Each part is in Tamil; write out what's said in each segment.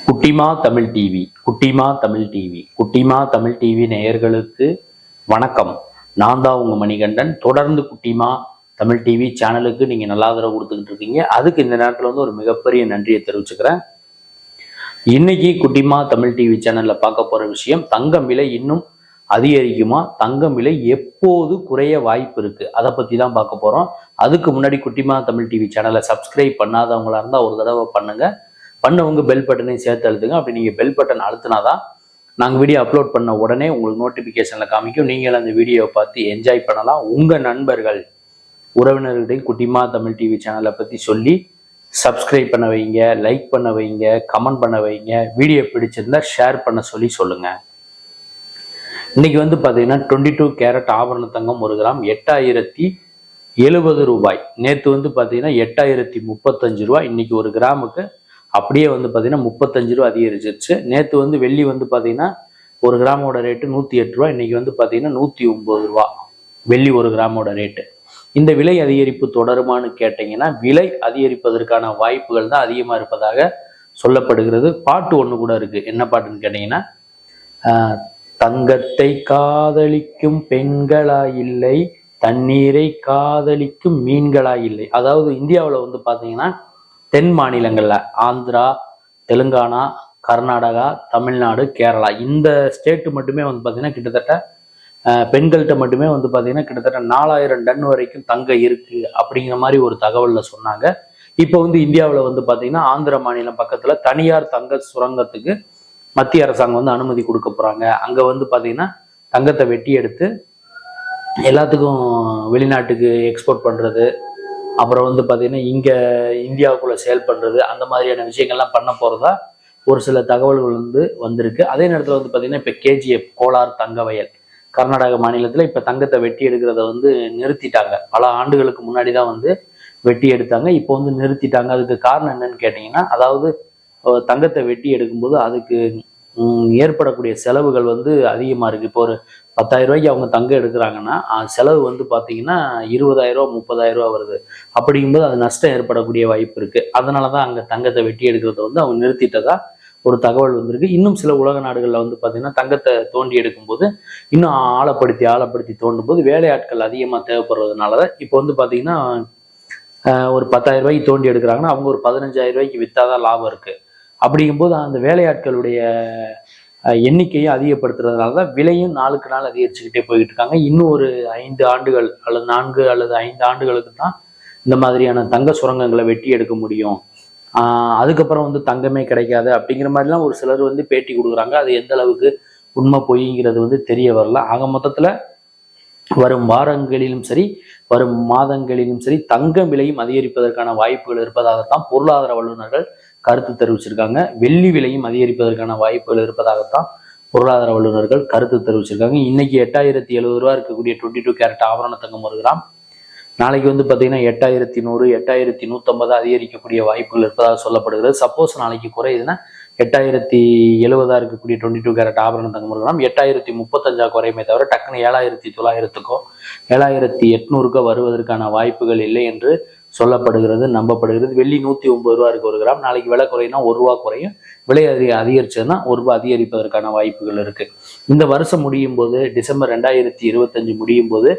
குட்டிமா தமிழ் டிவி குட்டிமா தமிழ் டிவி நேயர்களுக்கு வணக்கம். நான் தான் உங்க மணிகண்டன். தொடர்ந்து குட்டிமா தமிழ் டிவி சேனலுக்கு நீங்க நல்லா ஆதரவு கொடுத்துக்கிட்டு இருக்கீங்க. அதுக்கு இந்த நேரத்துல ஒரு மிகப்பெரிய நன்றியை தெரிவிச்சுக்கிறேன். இன்னைக்கு குட்டிமா தமிழ் டிவி சேனல்ல பார்க்க போற விஷயம், தங்கம் விலை இன்னும் அதிகரிக்குமா, தங்கம் விலை எப்போது குறைய வாய்ப்பு இருக்கு, அதை பத்தி தான் பார்க்க போறோம். அதுக்கு முன்னாடி குட்டிமா தமிழ் டிவி சேனலை சப்ஸ்கிரைப் பண்ணாதவங்களா இருந்தா ஒரு தடவை பண்ணுங்க. பண்ணவங்க பெல் பட்டனையும் சேர்த்து அழுத்துங்க. அப்படி நீங்கள் பெல் பட்டன் அழுத்தினாதான் நாங்கள் வீடியோ அப்லோட் பண்ண உடனே உங்களுக்கு நோட்டிஃபிகேஷனில் காமிக்கும். நீங்கள் அந்த வீடியோவை பார்த்து என்ஜாய் பண்ணலாம். உங்கள் நண்பர்கள் உறவினர்களையும் குட்டிமா தமிழ் டிவி சேனலை பற்றி சொல்லி சப்ஸ்கிரைப் பண்ண வைங்க, லைக் பண்ண வைங்க, கமெண்ட் பண்ண வைங்க. வீடியோ பிடிச்சிருந்தா ஷேர் பண்ண சொல்லி சொல்லுங்கள். இன்னைக்கு பார்த்தீங்கன்னா 22 கேரட் ஆபரண தங்கம் 1 கிராம் 8070 ரூபாய். நேற்று பார்த்தீங்கன்னா 8035 ரூபாய். இன்னைக்கு 1 கிராமுக்கு அப்படியே பார்த்தீங்கன்னா 35 ரூபா அதிகரிச்சிருச்சு. நேற்று வெள்ளி பார்த்தீங்கன்னா 1 கிராமோட ரேட்டு 108 ரூபா. இன்னைக்கு பார்த்தீங்கன்னா 109 ரூபா வெள்ளி 1 கிராமோட ரேட்டு. இந்த விலை அதிகரிப்பு தொடருமான்னு கேட்டீங்கன்னா, விலை அதிகரிப்பதற்கான வாய்ப்புகள் தான் அதிகமாக இருப்பதாக சொல்லப்படுகிறது. பாட்டு ஒன்று கூட இருக்கு. என்ன பாட்டுன்னு கேட்டீங்கன்னா, தங்கத்தை காதலிக்கும் பெண்களா இல்லை, தண்ணீரை காதலிக்கும் மீன்களா இல்லை. அதாவது இந்தியாவில் பார்த்தீங்கன்னா தென் மாநிலங்கள்ல ஆந்திரா, தெலுங்கானா, கர்நாடகா, தமிழ்நாடு, கேரளா இந்த ஸ்டேட்டு மட்டுமே பார்த்தீங்கன்னா கிட்டத்தட்ட பெண்கள்கிட்ட மட்டுமே பார்த்தீங்கன்னா கிட்டத்தட்ட 4000 டன் வரைக்கும் தங்கம் இருக்கு அப்படிங்கிற மாதிரி ஒரு தகவல்ல சொன்னாங்க. இப்போ இந்தியாவில் பார்த்தீங்கன்னா ஆந்திர மாநிலம் பக்கத்துல தனியார் தங்க சுரங்கத்துக்கு மத்திய அரசாங்கம் அனுமதி கொடுக்க போறாங்க. அங்க பார்த்தீங்கன்னா தங்கத்தை வெட்டி எடுத்து எல்லாத்துக்கும் வெளிநாட்டுக்கு எக்ஸ்போர்ட் பண்றது, அப்புறம் பார்த்தீங்கன்னா இங்கே இந்தியாவுக்குள்ளே சேல் பண்ணுறது, அந்த மாதிரியான விஷயங்கள்லாம் பண்ண போகிறதா ஒரு சில தகவல்கள் வந்திருக்கு. அதே நேரத்தில் பார்த்தீங்கன்னா இப்போ கேஜிஎஃப் கோலார் தங்க வயல் கர்நாடக மாநிலத்தில் இப்போ தங்கத்தை வெட்டி எடுக்கிறத நிறுத்திட்டாங்க. பல ஆண்டுகளுக்கு முன்னாடி தான் வெட்டி எடுத்தாங்க. இப்போ நிறுத்திட்டாங்க. அதுக்கு காரணம் என்னன்னு கேட்டிங்கன்னா, அதாவது தங்கத்தை வெட்டி எடுக்கும்போது அதுக்கு ஏற்படக்கூடிய செலவுகள் அதிகமாக இருக்குது. இப்போ ஒரு 10,000 ரூபாய்க்கு அவங்க தங்கம் எடுக்கிறாங்கன்னா செலவு பார்த்தீங்கன்னா 20,000 ரூபா 30,000 ரூபா வருது. அப்படிங்கும்போது அது நஷ்டம் ஏற்படக்கூடிய வாய்ப்பு இருக்குது. அதனால தான் அங்கே தங்கத்தை வெட்டி எடுக்கிறத அவங்க நிறுத்திட்டதா ஒரு தகவல் வந்திருக்கு. இன்னும் சில உலக நாடுகளில் பார்த்தீங்கன்னா தங்கத்தை தோண்டி எடுக்கும்போது இன்னும் ஆழப்படுத்தி தோண்டும் போது வேலையாட்கள் அதிகமாக தேவைப்படுறதுனால தான் இப்போ பார்த்தீங்கன்னா ஒரு 10,000 ரூபாய்க்கு தோண்டி எடுக்கிறாங்கன்னா அவங்க ஒரு 15,000 ரூபாய்க்கு விற்றாதான் லாபம் இருக்குது. அப்படிங்கும்போது அந்த வேலையாட்களுடைய எண்ணிக்கையும் அதிகப்படுத்துறதுனால தான் விலையும் நாளுக்கு நாள் அதிகரிச்சுக்கிட்டே போய்கிட்டு இருக்காங்க. இன்னும் ஒரு 5 ஆண்டுகள் அல்லது 4 அல்லது 5 ஆண்டுகளுக்கு தான் இந்த மாதிரியான தங்க சுரங்கங்களை வெட்டி எடுக்க முடியும். அதுக்கப்புறம் தங்கமே கிடைக்காது அப்படிங்கிற மாதிரிலாம் ஒரு சிலர் பேட்டி கொடுக்குறாங்க. அது எந்த அளவுக்கு உண்மை பொய்ங்கிறது தெரிய வரல. ஆக மொத்தத்தில் வரும் வாரங்களிலும் சரி, வரும் மாதங்களிலும் சரி, தங்கம் விலையும் அதிகரிப்பதற்கான வாய்ப்புகள் இருப்பதாகத்தான் பொருளாதார வல்லுநர்கள் கருத்து தெரிவிச்சிருக்காங்க. வெள்ளி விலையும் அதிகரிப்பதற்கான வாய்ப்புகள் இருப்பதாகத்தான் பொருளாதார வல்லுநர்கள் கருத்து தெரிவிச்சிருக்காங்க. இன்னைக்கு 8070 ரூபா இருக்கக்கூடிய 22 கேரட் ஆபரண தங்கம் 1 கிராம் நாளைக்கு பார்த்தீங்கன்னா 8100, 8150 அதிகரிக்கக்கூடிய வாய்ப்புகள் இருப்பதாக சொல்லப்படுகிறது. சப்போஸ் நாளைக்கு குறையுதுன்னா 8070 இருக்கக்கூடிய 22 கேரட் ஆபரண தங்கம் 1 கிராம் 8035 குறையுமே தவிர டக்குன்னு 7900க்கோ 7800க்கோ வருவதற்கான வாய்ப்புகள் இல்லை என்று சொல்லப்படுகிறது, நம்பப்படுகிறது. வெள்ளி 109 ரூபா இருக்கு 1 கிராம். நாளைக்கு விலை குறையினா 1 ரூபா குறையும். விலை அதிகரிச்சதுன்னா 1 ரூபா அதிகரிப்பதற்கான வாய்ப்புகள் இருக்கு. இந்த வருஷம் முடியும் போது, டிசம்பர் 2025 முடியும் போது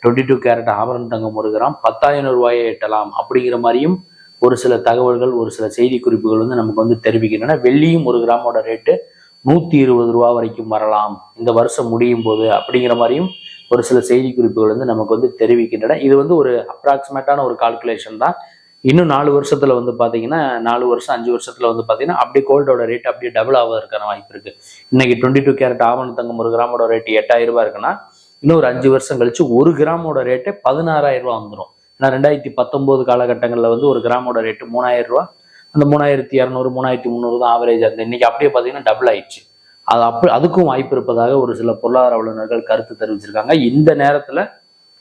22 கேரட் ஆபரண தங்கம் 1 கிராம் 10,000 ரூபாயை எட்டலாம் அப்படிங்கிற மாதிரியும் ஒரு சில தகவல்கள், ஒரு சில செய்தி குறிப்புகள் நமக்கு தெரிவிக்கின்றன. வெள்ளியும் 1 கிராமோட ரேட்டு 120 ரூபா வரைக்கும் வரலாம் இந்த வருஷம் முடியும் போது அப்படிங்கிற மாதிரியும் ஒரு சில செய்தி குறிப்புகள் நமக்கு தெரிவிக்கின்றன. இது ஒரு அப்ராக்சிமேட்டான ஒரு கால்குலேஷன் தான். இன்னும் 4 வருஷத்துல பார்த்தீங்கன்னா 4 வருஷம் 5 வருஷத்துல பார்த்தீங்கன்னா அப்படியே கோல்டோட ரேட் அப்படியே டபுள் ஆவதற்கான வாய்ப்பு இருக்கு. இன்னைக்கு 22 கேரட் ஆபரண தங்கம் 1 கிராமோட ரேட்டு 8000 ரூபாய் இருக்குன்னா இன்னும் ஒரு 5 வருஷம் கழிச்சு 1 கிராமோட ரேட்டு 16,000 ரூபா வந்துடும். ஏன்னா 2019 காலகட்டங்களில் 1 கிராமோட ரேட்டு 3,000 ரூபா, அந்த 3,200 3,300 தான் ஆவரேஜ் இருந்தது. இன்னைக்கு அப்படியே பார்த்தீங்கன்னா டபுள் ஆயிடுச்சு. அதுக்கும் வாய்ப்பு இருப்பதாக ஒரு சில பொருளாதார வல்லுநர்கள் கருத்து தெரிவிச்சிருக்காங்க. இந்த நேரத்தில்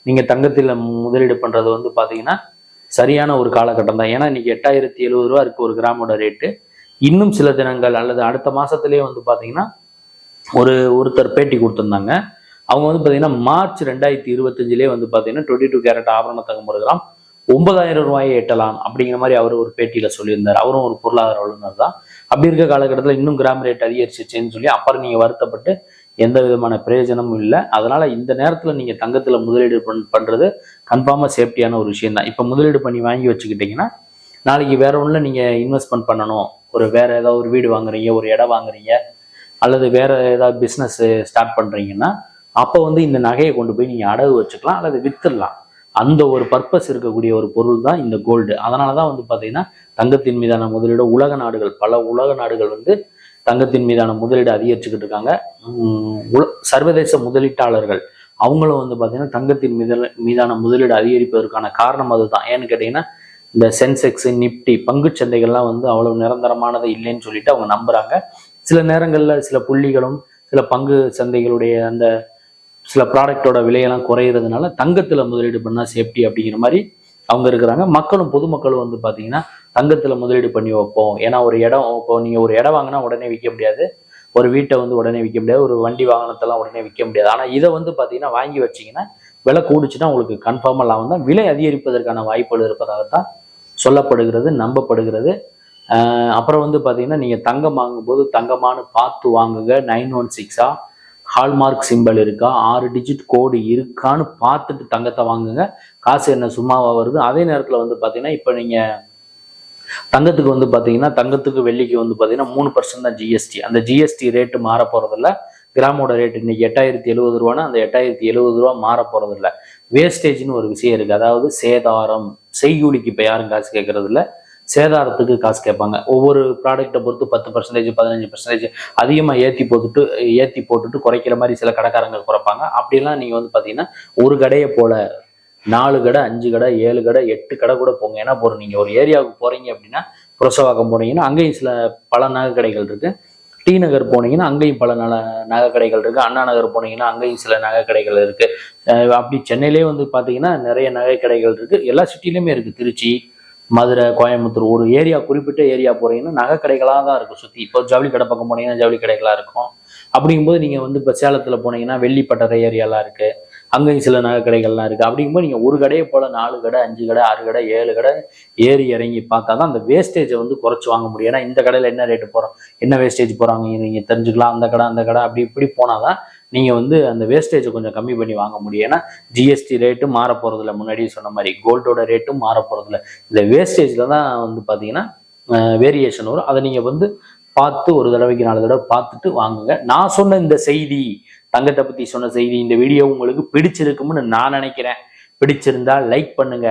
நீங்க தங்கத்தில் முதலீடு பண்றது பார்த்தீங்கன்னா சரியான ஒரு காலகட்டம் தான். ஏன்னா இன்னைக்கு 8070 ரூபா இருக்கு 1 கிராமோட ரேட்டு. இன்னும் சில தினங்கள் அல்லது அடுத்த மாசத்திலேயே பார்த்தீங்கன்னா ஒருத்தர் பேட்டி கொடுத்துருந்தாங்க. அவங்க பார்த்தீங்கன்னா மார்ச் 2025 பார்த்தீங்கன்னா 22 கேரட் ஆபரண தங்கம் 1 கிராம் 9,000 ரூபாயை எட்டலாம் அப்படிங்கிற மாதிரி அவர் ஒரு பேட்டியில சொல்லியிருந்தார். அவரும் ஒரு பொருளாதார வல்லுநர் தான். அப்படி இருக்க காலகட்டத்தில் இன்னும் கிராம் ரேட் அதிகரிச்சிச்சுன்னு சொல்லி அப்புறம் நீங்க வருத்தப்பட்டு எந்த விதமான பிரயோஜனமும் இல்லை. அதனால இந்த நேரத்துல நீங்க தங்கத்துல முதலீடு பண்றது கன்ஃபார்மா சேஃப்டியான ஒரு விஷயம் தான். இப்ப முதலீடு பண்ணி வாங்கி வச்சுக்கிட்டீங்கன்னா நாளைக்கு வேற ஒண்ணுல நீங்க இன்வெஸ்ட்மெண்ட் பண்ணணும், வேற ஏதாவது ஒரு வீடு வாங்குறீங்க, ஒரு இடம் வாங்குறீங்க, அல்லது வேற ஏதாவது பிசினஸ் ஸ்டார்ட் பண்றீங்கன்னா அப்போ இந்த நகையை கொண்டு போய் நீங்க அடகு வச்சுக்கலாம் அல்லது வித்துடலாம். அந்த ஒரு பர்பஸ் இருக்கக்கூடிய ஒரு பொருள் தான் இந்த கோல்டு. அதனாலதான் பாத்தீங்கன்னா தங்கத்தின் மீதான முதலீடு பல உலக நாடுகள் தங்கத்தின் மீதான முதலீடு அதிகரிச்சுக்கிட்டு இருக்காங்க. சர்வதேச முதலீட்டாளர்கள் அவங்களும் பாத்தீங்கன்னா தங்கத்தின் மீதான முதலீடு அதிகரிப்பதற்கான காரணம் அதுதான். ஏன்னு கேட்டீங்கன்னா இந்த சென்செக்ஸ், நிப்டி பங்கு சந்தைகள்லாம் அவ்வளவு நிரந்தரமானது இல்லைன்னு சொல்லிட்டு அவங்க நம்புறாங்க. சில நேரங்கள்ல சில புள்ளிகளும் சில பங்கு சந்தைகளுடைய அந்த சில ப்ராடக்டோட விலையெல்லாம் குறையிறதுனால தங்கத்துல முதலீடு பண்ணா சேஃப்டி அப்படிங்கிற மாதிரி அவங்க இருக்கிறாங்க. பொதுமக்களும் பாத்தீங்கன்னா தங்கத்துல முதலீடு பண்ணி வைப்போம். ஏன்னா ஒரு இடம், இப்போ நீங்க ஒரு இடம் வாங்கினா உடனே விற்க முடியாது, ஒரு வீட்டை உடனே விற்க முடியாது, ஒரு வண்டி வாகனத்தெல்லாம் உடனே விற்க முடியாது. ஆனா இதை பாத்தீங்கன்னா வாங்கி வச்சீங்கன்னா விலை கூடுச்சுன்னா உங்களுக்கு கன்ஃபார்மா லாபம் தான். விலை அதிகரிப்பதற்கான வாய்ப்புகள் இருப்பதாகத்தான் சொல்லப்படுகிறது, நம்பப்படுகிறது. அப்புறம் பாத்தீங்கன்னா நீங்க தங்கம் வாங்கும்போது தங்கமானு பார்த்து வாங்குங்க. 916 ஹால்மார்க் சிம்பிள் இருக்கா, 6 டிஜிட் கோடு இருக்கான்னு பார்த்துட்டு தங்கத்தை வாங்குங்க. காசு என்ன சும்மாவா வருது? அதே நேரத்துல பாத்தீங்கன்னா இப்ப நீங்க தங்கத்துக்கு பாத்தீங்கன்னா தங்கத்துக்கு வெள்ளிக்கு பாத்தீங்கன்னா 3% தான் ஜிஎஸ்டி. அந்த ஜிஎஸ்டி ரேட்டு மாற போறதில்ல. கிராமோட ரேட் இன்னைக்கு 8070 ரூபான்னா அந்த 8070 ரூபா மாற போறதில்ல. வேஸ்டேஜ்னு ஒரு விஷயம் இருக்கு, அதாவது சேதாரம். செய்கூலிக்கு இப்ப யாரும் காசு கேட்கறது இல்லை, சேதாரத்துக்கு காசு கேட்பாங்க. ஒவ்வொரு ப்ராடக்டை பொறுத்து 10%, 15% அதிகமாக ஏற்றி போட்டுட்டு குறைக்கிற மாதிரி சில கடைக்காரங்க குறைப்பாங்க. அப்படிலாம் நீங்கள் பார்த்தீங்கன்னா ஒரு கடையை போல 4 கடை, 5 கடை, 7 கடை, 8 கடை கூட போங்க. ஏன்னா நீங்கள் ஒரு ஏரியாவுக்கு போறீங்க அப்படின்னா, புரசவாக்கம் போனீங்கன்னா அங்கேயும் பல நகை கடைகள் இருக்கு. டி நகர் போனீங்கன்னா அங்கேயும் பல நகை கடைகள் இருக்கு. அண்ணா நகர் போனீங்கன்னா அங்கேயும் சில நகை கடைகள் இருக்கு. அப்படி சென்னையிலே பார்த்தீங்கன்னா நிறைய நகை கடைகள் இருக்கு. எல்லா சிட்டிலையுமே இருக்கு. திருச்சி, மதுரை, கோயம்புத்தூர், ஒரு ஏரியா குறிப்பிட்ட ஏரியா போறீங்கன்னா நகை கடைகளாக தான் இருக்கும் சுற்றி. இப்போ ஜவுளி கடை பக்கம் போனீங்கன்னா ஜவுளி கடைகளாக இருக்கும். அப்படிங்கும்போது நீங்கள் இப்போ சேலத்தில் போனீங்கன்னா வெள்ளிப்பட்டறை ஏரியாலாம் இருக்கு, அங்கேயும் சில நகை கடைகள்லாம் இருக்கு. அப்படிங்கும்போது நீங்கள் ஒரு கடையை போல 4 கடை, 5 கடை, 6 கடை, 7 கடை ஏறி இறங்கி பார்த்தா தான் அந்த வேஸ்டேஜை குறைச்சி வாங்க முடியும். ஏன்னா இந்த கடையில் என்ன ரேட்டு போகிறோம், என்ன வேஸ்டேஜ் போகிறாங்க நீங்கள் தெரிஞ்சுக்கலாம். அந்த கடை அப்படி இப்படி போனாதான் நீங்கள் அந்த வேஸ்டேஜை கொஞ்சம் கம்மி பண்ணி வாங்க முடியும். ஏன்னா ஜிஎஸ்டி ரேட்டும் மாற போகிறதில்ல, முன்னாடியே சொன்ன மாதிரி கோல்டோட ரேட்டும் மாற போகிறதில்ல. இந்த வேஸ்டேஜில் தான் பார்த்தீங்கன்னா வேரியேஷன் வரும். அதை நீங்கள் பார்த்து ஒரு தடவைக்கு 4 தடவை பார்த்துட்டு வாங்குங்க. நான் சொன்ன இந்த செய்தி, தங்கத்தை பற்றி சொன்ன செய்தி, இந்த வீடியோ உங்களுக்கு பிடிச்சிருக்கும்னு நான் நினைக்கிறேன். பிடிச்சிருந்தா லைக் பண்ணுங்க,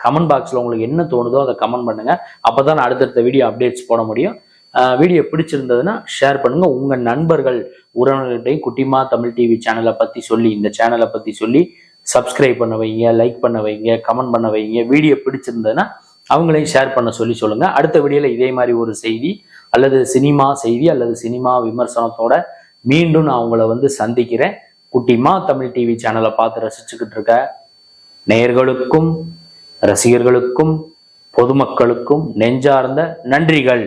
கமெண்ட் பாக்ஸில் உங்களுக்கு என்ன தோணுதோ அதை கமெண்ட் பண்ணுங்க. அப்போ தான் நான் அடுத்தடுத்த வீடியோ அப்டேட்ஸ் போட முடியும். வீடியோ பிடிச்சிருந்ததுன்னா ஷேர் பண்ணுங்க. உங்க நண்பர்கள் உறவினர்கிட்டையும் குட்டிமா தமிழ் டிவி சேனலை பற்றி சொல்லி, இந்த சேனலை பற்றி சொல்லி சப்ஸ்கிரைப் பண்ண வைங்க, லைக் பண்ண வைங்க, கமெண்ட் பண்ண வைங்க. வீடியோ பிடிச்சிருந்ததுன்னா அவங்களையும் ஷேர் பண்ண சொல்லுங்க. அடுத்த வீடியோவில் இதே மாதிரி ஒரு செய்தி அல்லது சினிமா செய்தி அல்லது சினிமா விமர்சனத்தோட மீண்டும் நான் உங்களை சந்திக்கிறேன். குட்டிமா தமிழ் டிவி சேனலை பார்த்து ரசிச்சுக்கிட்டு இருக்க நேயர்களுக்கும் ரசிகர்களுக்கும் பொதுமக்களுக்கும் நெஞ்சார்ந்த நன்றிகள்.